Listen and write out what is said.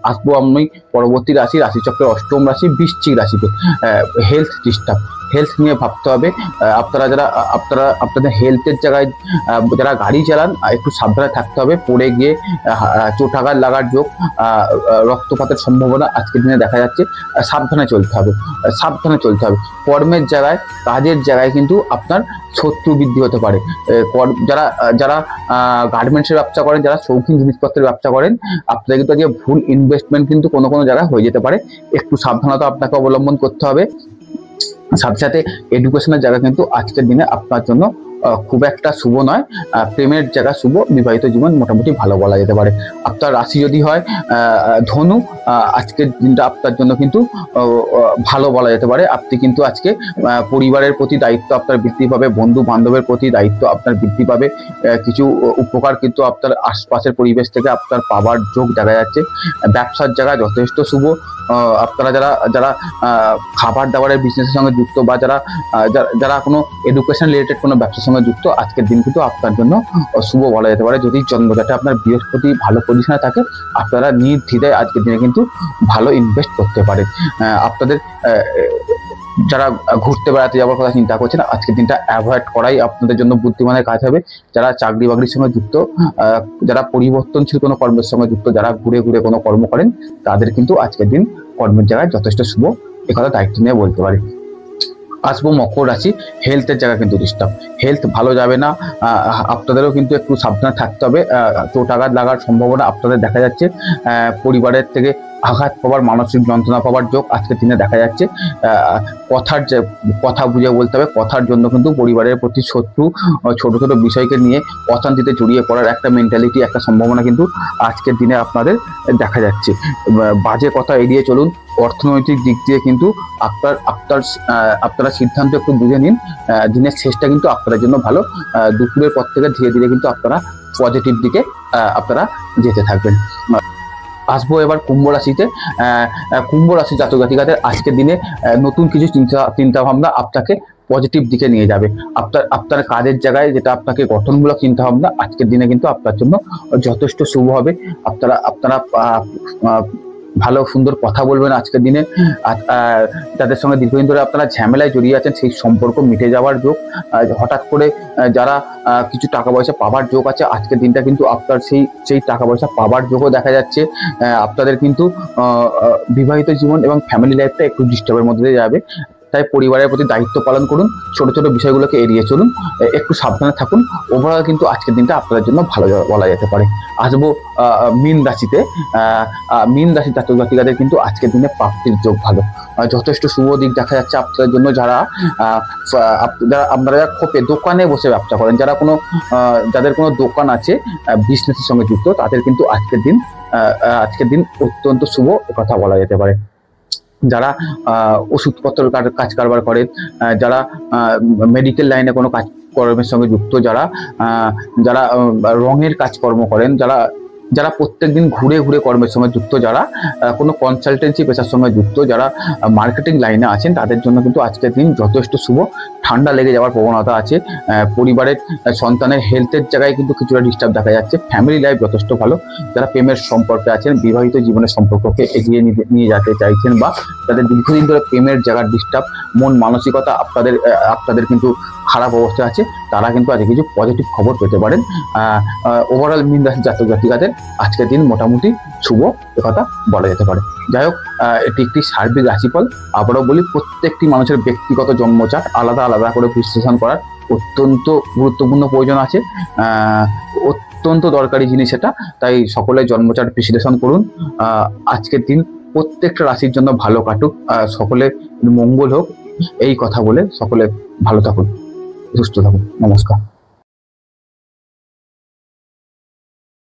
আসবো আমি পরবর্তী রাশিচক্রের অষ্টম রাশি বৃশ্চিক রাশিতে। হেলথ ডিস্টার্ব, হেলথ নিয়ে ভাবতে হবে। আপনাদের হেলথের জায়গায় যারা গাড়ি চালান একটু সাবধানে থাকতে হবে। পড়ে গিয়ে চোটাঘাত লাগার যোগ, রক্তপাতের সম্ভাবনা আজকের দিনে দেখা যাচ্ছে। সাবধানে চলতে হবে। কর্মের জায়গায়, কাজের জায়গায় কিন্তু আপনার শত্রু বৃদ্ধি হতে পারে। যারা গার্মেন্টসের ব্যবসা করেন, যারা শৌখিন জিনিসপত্রের ব্যবসা করেন, আপনাদের কিন্তু আজকে ভুল ইনভেস্টমেন্ট কিন্তু কোনো জায়গায় হয়ে যেতে পারে। একটু সাবধানতা আপনাকে অবলম্বন করতে হবে। সাথে সাথে এডুকেশনের জায়গা কিন্তু আজকের দিনে আপনার জন্য খুব একটা শুভ নয়। প্রেমের জায়গা শুভ, বিবাহিত জীবন মোটামুটি ভালো বলা যেতে পারে। আপনার রাশি যদি হয় ধনু, আজকের দিনটা আপনার জন্য কিন্তু ভালো বলা যেতে পারে। আপনি কিন্তু আজকে পরিবারের প্রতি দায়িত্ব আপনার বৃদ্ধি পাবে, বন্ধু বান্ধবের প্রতি দায়িত্ব আপনার বৃদ্ধি পাবে। কিছু উপকার কিন্তু আপনার আশপাশের পরিবেশ থেকে আপনার পাওয়ার যোগ দেখা যাচ্ছে। ব্যবসার জায়গা যথেষ্ট শুভ। আপনারা যারা খাবার দাবারের বিজনেসের সঙ্গে যুক্ত, বা যারা কোনো এডুকেশন রিলেটেড কোনো ব্যবসার সঙ্গে যুক্ত, আজকের দিন কিন্তু আপনার জন্য শুভ বলা যেতে পারে। যদি জন্মজাতে আপনার বৃহস্পতি ভালো পজিশনে থাকে, আপনারা নির্দ্বিধায় আজকের দিনে কিন্তু ভালো ইনভেস্ট করতে পারেন। আপনাদের যারা ঘুরতে বেড়াতে যাওয়ার কথা চিন্তা করছেন, আজকের দিনটা অ্যাভয়েড করাই আপনাদের জন্য বুদ্ধিমানের কাজ হবে। যারা চাকরি বাকরির সঙ্গে যুক্ত, যারা পরিবর্তনশীল কোনো কর্মের সঙ্গে যুক্ত, যারা ঘুরে কোনো কর্ম করেন, তাদের কিন্তু আজকের দিন কর্মের জায়গায় যথেষ্ট শুভ, একথা দায়িত্ব নিয়ে বলতে পারি। আসবো মকর রাশি, হেলথের জায়গা কিন্তু ডিস্টার্ব, হেলথ ভালো যাবে না। আপনাদেরও কিন্তু একটু সাবধানে থাকতে হবে। চোটাঘাত লাগার সম্ভাবনা আপনাদের দেখা যাচ্ছে। পরিবারের থেকে আঘাত পাওয়ার, মানসিক যন্ত্রণা পাওয়ার যোগ আজকের দিনে দেখা যাচ্ছে। কথা বুঝে বলতে হবে। কথার জন্য কিন্তু পরিবারের প্রতি শত্রু, ছোট বিষয়কে নিয়ে অশান্তিতে জড়িয়ে পড়ার একটা মেন্টালিটি, একটা সম্ভাবনা কিন্তু আজকের দিনে আপনাদের দেখা যাচ্ছে। বাজে কথা এড়িয়ে চলুন। অর্থনৈতিক দিক দিয়ে কিন্তু আপনারা সিদ্ধান্ত একটু বুঝে নিন। দিনের শেষটা কিন্তু আপনাদের জন্য ভালো। দুপুরের পর থেকে ধীরে ধীরে কিন্তু আপনারা পজিটিভ দিকে আপনারা যেতে থাকবেন। আসবো এবার কুম্ভ রাশিতে। কুম্ভ রাশি জাতক জাতিকাদের আজকের দিনে নতুন কিছু চিন্তা ভাবনা আপনাকে পজিটিভ দিকে নিয়ে যাবে। আপনার কাজের জায়গায় যেটা আপনাকে গঠনমূলক চিন্তা ভাবনা আজকের দিনে কিন্তু আপনার জন্য যথেষ্ট শুভ হবে। আপনারা ভালো সুন্দর কথা বলবেন আজকের দিনে। যাদের সঙ্গে দীর্ঘদিন ধরে আপনারা ঝামেলায় জড়িয়ে আছেন, সেই সম্পর্ক মিটে যাওয়ার যোগ। হঠাৎ করে যারা কিছু টাকা পয়সা পাওয়ার যোগ আছে, আজকের দিনটা কিন্তু আপনার সেই টাকা পয়সা পাওয়ার যোগও দেখা যাচ্ছে। আপনাদের কিন্তু বিবাহিত জীবন এবং ফ্যামিলি লাইফটা একটু ডিস্টার্বের মধ্যে দিয়ে যাবে। তাই পরিবারের প্রতি দায়িত্ব পালন করুন, ছোট বিষয়গুলোকে এড়িয়ে চলুন, একটু সাবধানে থাকুন। ওভারঅল কিন্তু আজকের দিনটা আপনাদের জন্য ভালো বলা যেতে পারে। আসবো মীন রাশিতে। মীন রাশি জাতক জাতিকাদের কিন্তু আজকের দিনে প্রাপ্তির যোগ ভালো, যথেষ্ট শুভ দিক দেখা যাচ্ছে আপনাদের জন্য। আপনারা খোপে দোকানে বসে ব্যবসা করেন, যাদের কোনো দোকান আছে, বিজনেসের সঙ্গে যুক্ত, তাদের কিন্তু আজকের দিন অত্যন্ত শুভ কথা বলা যেতে পারে। যারা ওষুধপত্র কাজ কারবার করেন, যারা মেডিকেল লাইনে কোনো কাজকর্মের সঙ্গে যুক্ত, যারা রঙের কাজকর্ম করেন, যারা প্রত্যেকদিন ঘুরে কর্মের সঙ্গে যুক্ত, যারা কোনো কনসালটেন্সি পেশার সঙ্গে যুক্ত, যারা মার্কেটিং লাইনে আছেন, তাদের জন্য কিন্তু আজকের দিন যথেষ্ট শুভ। ঠান্ডা লেগে যাওয়ার প্রবণতা আছে। পরিবারের সন্তানের হেলথের জায়গায় কিন্তু কিছুটা ডিস্টার্ব দেখা যাচ্ছে। ফ্যামিলি লাইফ যথেষ্ট ভালো। যারা প্রেমের সম্পর্কে আছেন, বিবাহিত জীবনের সম্পর্ককে এগিয়ে নিয়ে যেতে চাইছেন, বা যাদের দীর্ঘদিন ধরে প্রেমের জায়গার ডিস্টার্ব, মন মানসিকতা আপনাদের কিন্তু খারাপ অবস্থা আছে, তারা কিন্তু আজকে কিছু পজিটিভ খবর পেতে পারেন। ওভারঅল মীন রাশি জাতক জাতিকাদের আজকের দিন মোটামুটি শুভ, কথা বলা যেতে পারে। যাই হোক, এটি একটি সার্বিক রাশিফল। আবারও বলি, প্রত্যেকটি মানুষের ব্যক্তিগত জন্মচার্ট আলাদা করে বিশ্লেষণ করার অত্যন্ত গুরুত্বপূর্ণ প্রয়োজন আছে, অত্যন্ত দরকারি জিনিস এটা। তাই সকলে জন্মচার্ট বিশ্লেষণ করুন। আজকের দিন প্রত্যেকটা রাশির জন্য ভালো কাটুক, সকলে মঙ্গল হোক, এই কথা বলে সকলে ভালো থাকুন, সুস্থ থাকুন। নমস্কার।